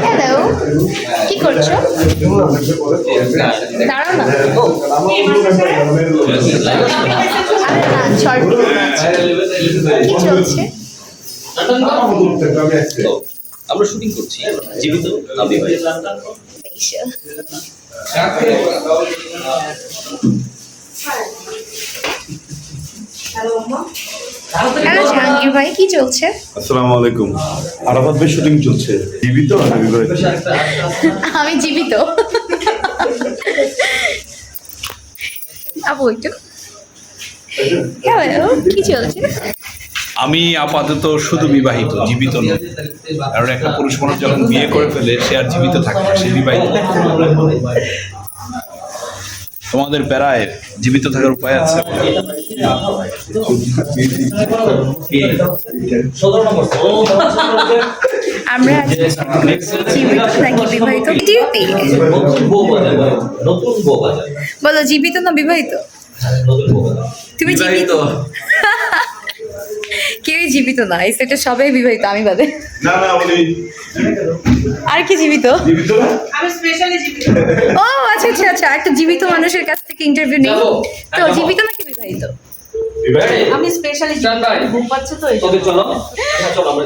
Hello, কি করছো? দাঁড়াও না। আরে না, শর্ট কি চলছে? আমরা শুটিং করছি জীবিত অবিবাহিত। বেশ। হ্যালো জাহাঙ্গীর ভাই, কি চলছে? আসসালামু আলাইকুম। আরাফাত ভাই শুটিং চলছে। জীবিত না বিবাহিত? আমি জীবিত। আপু একটু হ্যালো, কি চলছে? আমি আপাতত শুধু বিবাহিত, জীবিত নই। কারণ একটা পুরুষ মানুষ যখন বিয়ে করে ফেলে সে আর জীবিত থাকে না, সে বিবাহিত। তোমাদের প্যারায় জীবিত থাকার উপায় আছে? আমরা জীবিত নাকি বিবাহিত? বলো, জীবিত না বিবাহিত? তুমি জীবিত? কেউই জীবিত না, এই সেটা সবাই বিবাহিত, আমি বাদে। না না উনি আর কি জীবিত? জীবিত না? আমি স্পেশালি জীবিত। ও আচ্ছা আচ্ছা আচ্ছা, একটা জীবিত মানুষের কাছ থেকে ইন্টারভিউ নিই। তো জীবিত নাকি বিবাহিত? বিবাহিত। আমি স্পেশালি ঘুম পাচ্ছে তো এই ওকে চলো আমরা